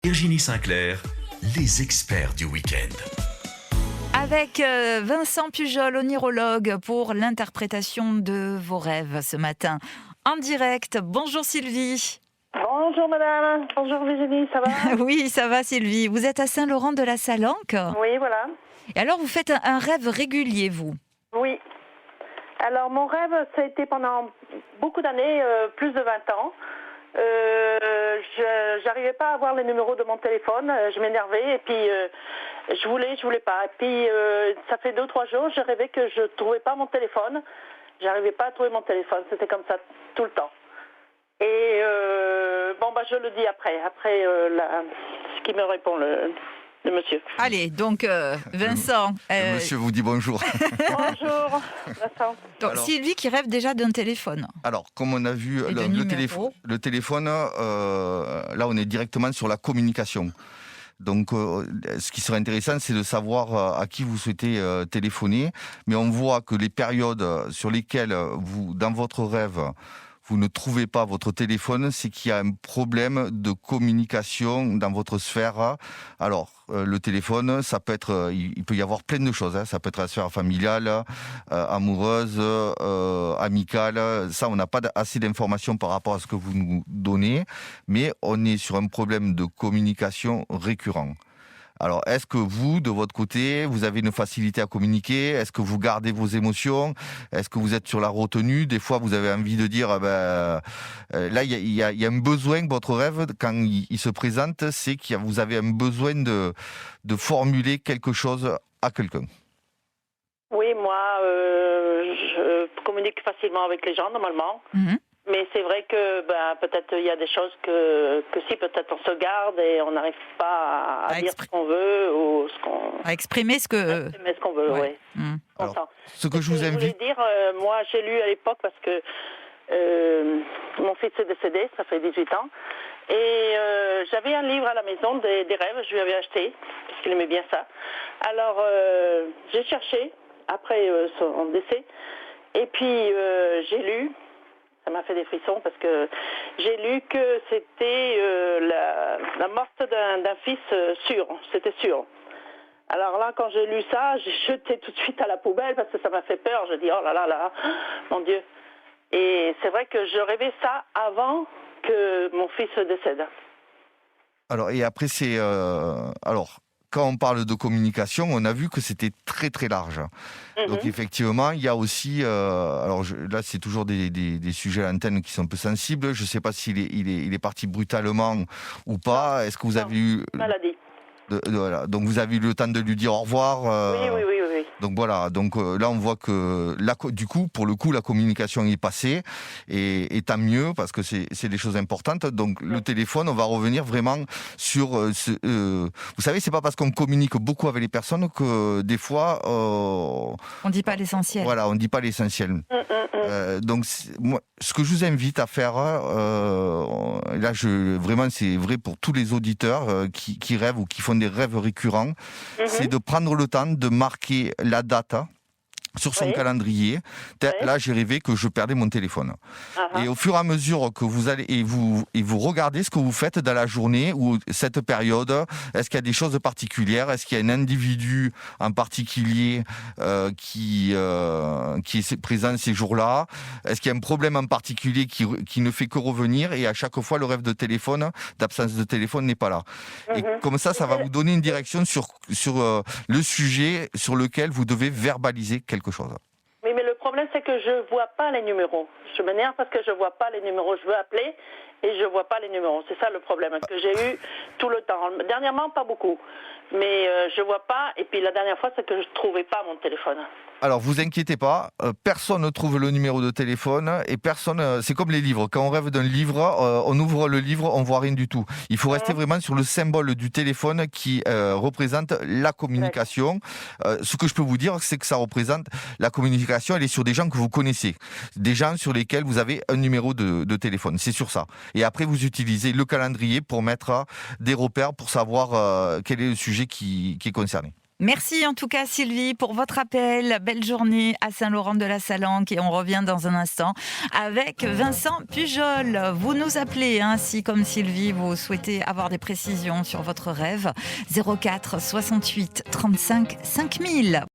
Virginie Sinclair, les experts du week-end. Avec Vincent Pujol, onirologue, pour l'interprétation de vos rêves ce matin. En direct, bonjour Sylvie. Bonjour madame, bonjour Virginie, ça va? Oui, ça va Sylvie. Vous êtes à Saint-Laurent-de-la-Salanque. Oui, voilà. Et alors vous faites un rêve régulier, vous? Oui. Alors mon rêve, ça a été pendant beaucoup d'années, plus de 20 ans. J'arrivais pas à avoir les numéros de mon téléphone, je m'énervais et puis je voulais pas. Et puis ça fait 2 ou 3 jours, je rêvais que je trouvais pas mon téléphone. J'arrivais pas à trouver mon téléphone, c'était comme ça tout le temps. Et je le dis après ce qui me répond le monsieur. Allez, donc Vincent. Le monsieur vous dit bonjour. Bonjour, Vincent. Donc, Sylvie qui rêve déjà d'un téléphone. Alors, comme on a vu, le téléphone, là on est directement sur la communication. Donc, ce qui serait intéressant, c'est de savoir à qui vous souhaitez téléphoner. Mais on voit que les périodes sur lesquelles vous, dans votre rêve, vous ne trouvez pas votre téléphone, c'est qu'il y a un problème de communication dans votre sphère. Alors, le téléphone, ça peut être, il peut y avoir plein de choses. Ça peut être la sphère familiale, amoureuse, amicale. Ça, on n'a pas assez d'informations par rapport à ce que vous nous donnez, mais on est sur un problème de communication récurrent. Alors, est-ce que vous, de votre côté, vous avez une facilité à communiquer? Est-ce que vous gardez vos émotions? Est-ce que vous êtes sur la retenue? Des fois, vous avez envie de dire, là, il y a un besoin, votre rêve, quand il se présente, c'est que vous avez un besoin de formuler quelque chose à quelqu'un. Oui, moi, je communique facilement avec les gens, normalement. Mm-hmm. Mais c'est vrai que peut-être il y a des choses que si peut-être on se garde et on n'arrive pas à dire ce qu'on veut ou à exprimer ce qu'on veut, oui. Mmh. Alors, ce que je vous invite... Je voulais dire, moi j'ai lu à l'époque parce que mon fils est décédé, ça fait 18 ans, et j'avais un livre à la maison des rêves, je lui avais acheté parce qu'il aimait bien ça. Alors j'ai cherché après son décès et puis j'ai lu. Ça m'a fait des frissons parce que j'ai lu que c'était la morte d'un fils sûr, c'était sûr. Alors là, quand j'ai lu ça, j'ai jeté tout de suite à la poubelle parce que ça m'a fait peur. Je dis, oh là là là, mon Dieu. Et c'est vrai que je rêvais ça avant que mon fils décède. Alors, et après, c'est... Quand on parle de communication, on a vu que c'était très très large. Mm-hmm. Donc effectivement, il y a aussi, là c'est toujours des sujets à l'antenne qui sont un peu sensibles. Je ne sais pas s'il est parti brutalement ou pas. Non. Est-ce que vous avez eu maladie. Voilà. Donc vous avez eu le temps de lui dire au revoir. Oui. Donc voilà. Donc là on voit que du coup, pour le coup, la communication est passée et tant mieux parce que c'est des choses importantes. Donc le téléphone, on va revenir vraiment sur vous savez, c'est pas parce qu'on communique beaucoup avec les personnes que des fois on dit pas l'essentiel. Voilà, on dit pas l'essentiel. Donc moi, ce que je vous invite à faire, là, vraiment, c'est vrai pour tous les auditeurs qui rêvent ou qui font des rêves récurrents, c'est de prendre le temps de marquer la date sur son calendrier. Là, j'ai rêvé que je perdais mon téléphone. Et au fur et à mesure que vous allez et vous regardez ce que vous faites dans la journée ou cette période, est-ce qu'il y a des choses particulières? Est-ce qu'il y a un individu en particulier qui est présent ces jours-là? Est-ce qu'il y a un problème en particulier qui ne fait que revenir et à chaque fois le rêve d'absence de téléphone n'est pas là? Et comme ça va vous donner une direction sur le sujet sur lequel vous devez verbaliser quelque chose. Oui, mais le problème, c'est que je vois pas les numéros. Je m'énerve parce que je vois pas les numéros. Je veux appeler et je vois pas les numéros. C'est ça le problème que j'ai eu tout le temps. Dernièrement, pas beaucoup. Mais je vois pas. Et puis la dernière fois, c'est que je trouvais pas mon téléphone. Alors, vous inquiétez pas, personne ne trouve le numéro de téléphone et personne. C'est comme les livres. Quand on rêve d'un livre, on ouvre le livre, on voit rien du tout. Il faut rester vraiment sur le symbole du téléphone qui représente la communication. Ce que je peux vous dire, c'est que ça représente la communication. Elle est sur des gens que vous connaissez, des gens sur lesquels vous avez un numéro de téléphone. C'est sur ça. Et après, vous utilisez le calendrier pour mettre des repères pour savoir quel est le sujet qui est concerné. Merci en tout cas Sylvie pour votre appel. Belle journée à Saint-Laurent-de-la-Salanque et on revient dans un instant avec Vincent Pujol. Vous nous appelez si comme Sylvie vous souhaitez avoir des précisions sur votre rêve. 04 68 35 5000.